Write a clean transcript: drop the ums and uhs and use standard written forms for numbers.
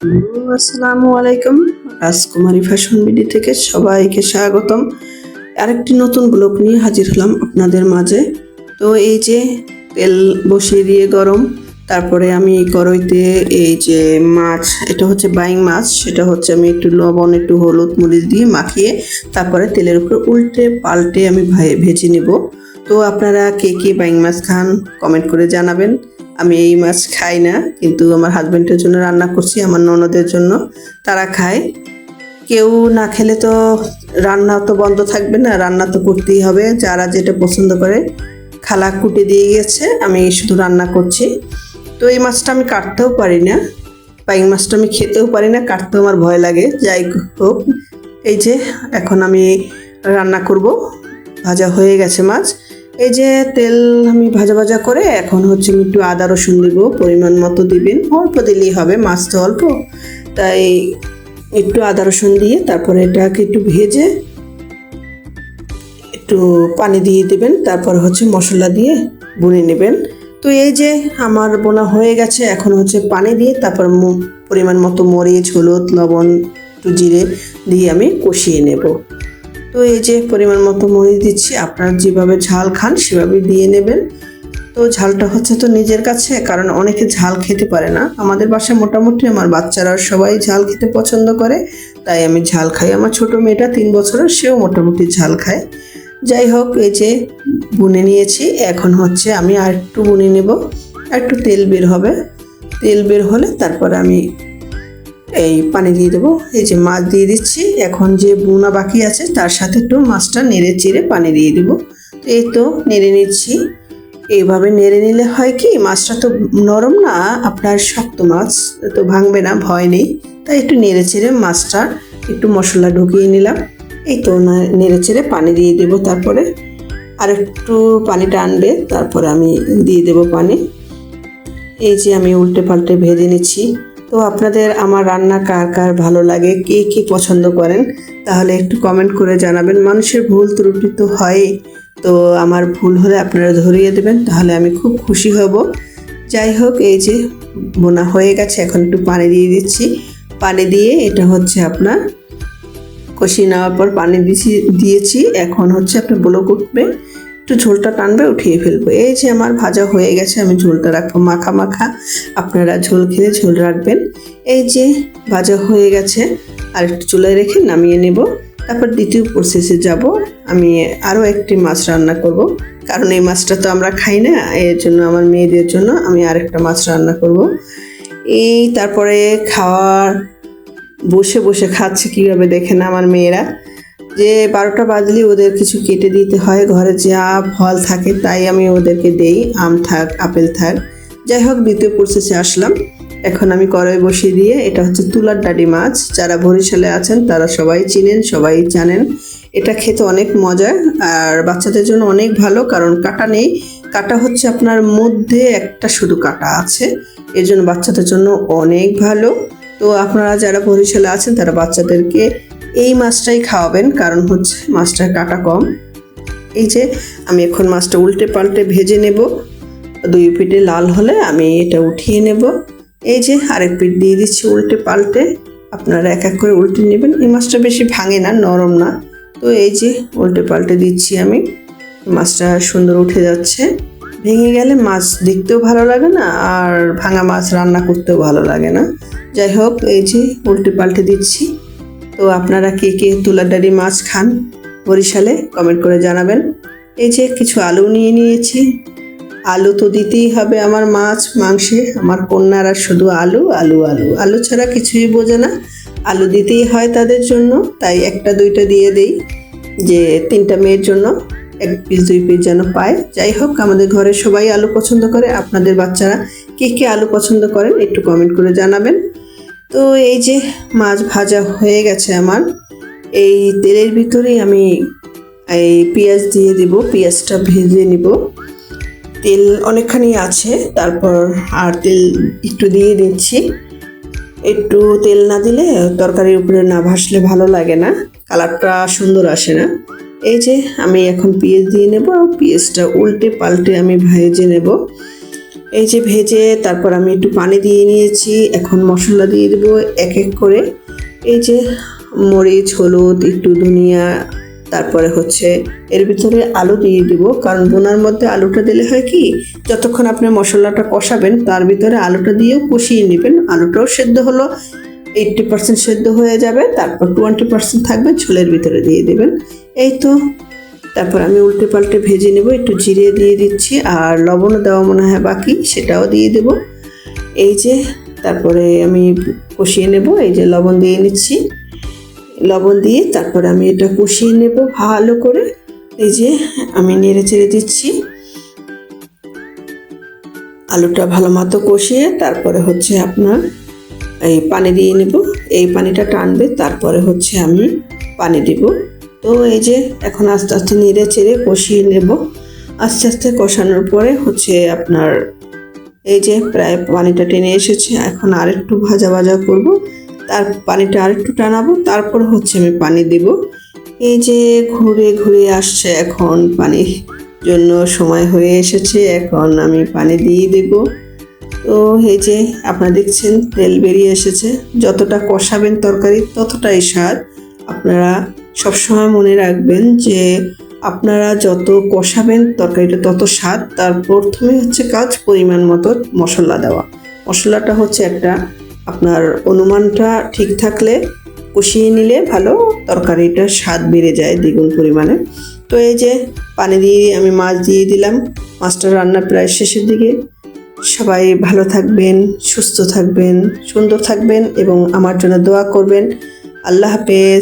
আসসালামু আলাইকুম। রাজকুমারী ফ্যাশন বিডি থেকে সবাইকে স্বাগতম। আরেকটি নতুন ব্লগ নিয়ে হাজির হলাম আপনাদের মাঝে। তো এই যে তেল বসিয়ে দিয়ে গরম, তারপরে আমি কড়াইতে এই যে মাছ, এটা হচ্ছে বাইং মাছ, সেটা হচ্ছে আমি একটু লবণ একটু হলুদ মরিচ দিয়ে মাখিয়ে তারপরে তেলের উপরে উল্টে পাল্টে আমি ভেজে নেব। তো আপনারা কে কে বাইং মাছ খান কমেন্ট করে জানাবেন। আমি এই মাছ খাই না, কিন্তু আমার হাজবেন্ডের জন্য রান্না করছি, আমার ননদের জন্য, তারা খায়। কেউ না খেলে তো রান্না তো বন্ধ থাকবে না, রান্না তো করতেই হবে, যারা যেটা পছন্দ করে। খালা কুটে দিয়ে গেছে, আমি শুধু রান্না করছি। তো এই মাছটা আমি কাটতেও পারি না, বাইং মাছটা আমি খেতেও পারি না, কাটতেও আমার ভয় লাগে। যাই হোক, এই যে এখন আমি রান্না করব। ভাজা হয়ে গেছে মাছ। এই যে তেল আমি ভাজা ভাজা করে এখন হচ্ছে আমি একটু আদা রসুন দিব, পরিমাণ মতো দিবেন, অল্প দিলেই হবে, মাছ তো অল্প। তাই একটু আদা রসুন দিয়ে তারপরে এটাকে একটু ভেজে একটু পানি দিয়ে দিবেন, তারপর হচ্ছে মশলা দিয়ে বুনে নেবেন। তো এই যে আমার বোনা হয়ে গেছে, এখন হচ্ছে পানি দিয়ে তারপর পরিমাণ মতো মরিচ হলুদ লবণ একটু জিরে দিয়ে আমি কষিয়ে নেব। তো এই যে পরিমাণ মতো মরিচ দিচ্ছি, আপনারা যেভাবে ঝাল খান সেভাবে দিয়ে নেবেন। তো ঝালটা হচ্ছে তো নিজের কাছে, কারণ অনেকে ঝাল খেতে পারে না। আমাদের বাসায় মোটামুটি আমার বাচ্চারা সবাই ঝাল খেতে পছন্দ করে, তাই আমি ঝাল খাই। আমার ছোট মেয়েটা 3 বছরের, সেও মোটামুটি ঝাল খায়। যাই হোক, এই যে বুনে নিয়েছি, এখন হচ্ছে আমি আর একটু বুনে নেব, একটু তেল বের হবে। তেল বের হলে তারপর আমি এই পানি দিয়ে দেবো। এই যে মাছ দিয়ে দিচ্ছি, এখন যে বুনা বাকি আছে তার সাথে একটু মাছটা নেড়ে চেড়ে পানি দিয়ে দেবো। তো এই তো নেড়ে নিচ্ছি। এইভাবে নেড়ে নিলে হয় কি, মাছটা তো নরম না, আপনার শক্ত মাছ, তো ভাঙবে না, ভয় নেই। তাই একটু নেড়ে চেড়ে মাছটা একটু মশলা ঢুকিয়ে নিলাম। এই তো নেড়ে চেড়ে পানি দিয়ে দেবো, তারপরে আর একটু পানি টানবে, তারপরে আমি দিয়ে দেবো পানি। এই যে আমি উল্টে পাল্টে ভেজে নিচ্ছি। তো আপনাদের আমার রান্না কার কার ভালো লাগে, কে কি পছন্দ করেন, তাহলে একটু কমেন্ট করে জানাবেন। মানুষের ভুল ত্রুটি তো হয়, তো আমার ভুল হলে আপনারা ধরিয়ে দেবেন, তাহলে আমি খুব খুশি হব। যাই হোক, এই যে বোনা হয়ে গেছে, এখন একটু পানি দিয়ে দিচ্ছি। পানি দিয়ে এটা হচ্ছে আপনার কষিয়ে নেওয়ার পর পানি দিয়েছি, এখন হচ্ছে আপনার ব্লক উঠবে, একটু ঝোলটা টানবে, উঠিয়ে ফেলবো। এই যে আমার ভাজা হয়ে গেছে, আমি ঝোলটা রাখবো মাখা মাখা, আপনারা ঝোল খেলে ঝোল রাখবেন। এই যে ভাজা হয়ে গেছে, আর একটু চুলায় রেখে নামিয়ে নেব। তারপর দ্বিতীয় প্রসেসে যাব, আমি আরও একটি মাছ রান্না করব, কারণ এই মাছটা তো আমরা খাই না, এর জন্য আমার মেয়েদের জন্য আমি আরেকটা মাছ রান্না করব। এই তারপরে খাওয়ার বসে বসে খাচ্ছে কীভাবে দেখেন আমার মেয়েরা, যে 12টা বাজলেই ওদের কিছু কেটে দিতে হয়, ঘরে যা ফল থাকে তাই আমি ওদেরকে দেই, আম থাক আপেল থাক। যাই হোক, দ্বিতীয় প্রসেসে আসলাম। এখন আমি কড়াই বসিয়ে দিয়ে, এটা হচ্ছে তুলার ডাঁটি মাছ, যারা বরিশালে আছেন তারা সবাই চিনেন, সবাই জানেন। এটা খেতে অনেক মজা, আর বাচ্চাদের জন্য অনেক ভালো, কারণ কাটা নেই। কাটা হচ্ছে আপনার মধ্যে একটা শুধু কাটা আছে, এর জন্য বাচ্চাদের জন্য অনেক ভালো। তো আপনারা যারা বরিশালে আছেন তারা বাচ্চাদেরকে এই মাছটাই খাওয়াবেন, কারণ হচ্ছে মাছটার কাটা কম। এই যে আমি এখন মাছটা উল্টে পাল্টে ভেজে নেব, 2 পিঠে লাল হলে আমি এটা উঠিয়ে নেব। এই যে আরেক পিঠ দিয়ে দিচ্ছি উল্টে পাল্টে, আপনারা এক এক করে উল্টে নেবেন। এই মাছটা বেশি ভাঙে না, নরম না। তো এই যে উল্টে পাল্টে দিচ্ছি আমি, মাছটা সুন্দর উঠে যাচ্ছে। ভেঙে গেলে মাছ দেখতেও ভালো লাগে না, আর ভাঙা মাছ রান্না করতেও ভালো লাগে না। যাই হোক, এই যে উল্টে পাল্টে দিচ্ছি। তো আপনারা কে কে তুলার ডাঁটি মাছ খান বরিশালে কমেন্ট করে জানাবেন। এই যে কিছু আলু নিয়ে নিয়েছি, আলু তো দিতেই হবে আমার মাছ মাংসে, আমার কন্যারা শুধু আলু আলু আলু, আলু ছাড়া কিছুই বোঝে না, আলু দিতেই হয় তাদের জন্য, তাই একটা দুইটা দিয়ে দেই, যে 3টা মেয়ের জন্য 1 পিস 2 পিস যেন পায়। যাই হোক, আমাদের ঘরে সবাই আলু পছন্দ করে, আপনাদের বাচ্চারা কে কে আলু পছন্দ করেন একটু কমেন্ট করে জানাবেন। তো এই যে মাছ ভাজা হয়ে গেছে আমার, এই তেলের ভিতরেই আমি এই পেঁয়াজ দিয়ে দিব, পেঁয়াজটা ভেজে নিব। তেল অনেকখানি আছে, তারপর আর তেল একটু দিয়ে দিচ্ছি। একটু তেল না দিলে তরকারির উপরে না ভাসলে ভালো লাগে না, কালারটা সুন্দর আসে না। এই যে আমি এখন পেঁয়াজ দিয়ে নেব, পেঁয়াজটা উল্টে পাল্টে আমি ভেজে নেব। এই যে ভেজে তারপর আমি একটু পানি দিয়ে নিয়েছি। এখন মশলা দিয়ে দেবো এক এক করে। এই যে মরিচ, হলুদ, একটু ধনিয়া, তারপরে হচ্ছে এর ভিতরে আলু দিয়ে দিব, কারণ বোনার মধ্যে আলুটা দিলে হয় কি, যতক্ষণ আপনি মশলাটা কষাবেন তার ভিতরে আলুটা দিয়েও কষিয়ে নেবেন। আলুটাও সেদ্ধ হলো, 80% সেদ্ধ হয়ে যাবে, তারপর 20% থাকবে, ঝোলের ভিতরে দিয়ে দেবেন। এই তো, তারপর আমি উল্টে পাল্টে ভেজে নেব। একটু জিরে দিয়ে দিচ্ছি, আর লবণও দেওয়া মনে হয় বাকি, সেটাও দিয়ে দেব। এই যে তারপরে আমি কষিয়ে নেব। এই যে লবণ দিয়ে নিচ্ছি, লবণ দিয়ে তারপরে আমি এটা কষিয়ে নেব ভালো করে। এই যে আমি নেড়ে চেড়ে দিচ্ছি, আলুটা ভালো মতো কষিয়ে তারপরে হচ্ছে আপনার এই পানি দিয়ে নেব। এই পানিটা টানবে, তারপরে হচ্ছে আমি পানি দিব। তো এই যে এখন আস্তে আস্তে নেড়ে চেড়ে কষিয়ে নেব। আস্তে আস্তে কষানোর পরে হচ্ছে আপনার এই যে প্রায় পানিটা টেনে এসেছে। এখন আরেকটু ভাজা ভাজা করব, তার পানিটা আরেকটু টানাবো, তারপর হচ্ছে আমি পানি দিব। এই যে ঘুরে ঘুরে আসছে, এখন পানির জন্য সময় হয়ে এসেছে, এখন আমি পানি দিয়ে দেব। তো এই যে আপনারা দেখছেন তেল বেরিয়ে এসেছে। যতটা কষাবেন তরকারি ততটাই স্বাদ। আপনারা সবসময় মনে রাখবেন যে আপনারা যত কষাবেন তরকারিটা তত স্বাদ। তার প্রথমে হচ্ছে কাজ পরিমাণ মতো মশলা দেওয়া। মশলাটা হচ্ছে একটা আপনার অনুমানটা ঠিক থাকলে, কষিয়ে নিলে ভালো, তরকারিটার স্বাদ বেড়ে যায় দ্বিগুণ পরিমাণে। তো এই যে পানি দিয়ে আমি মাছ দিয়ে দিলাম। মাছটা রান্না প্রায় শেষের দিকে। সবাই ভালো থাকবেন, সুস্থ থাকবেন, সুন্দর থাকবেন এবং আমার জন্য দোয়া করবেন। আল্লাহ হাফেজ।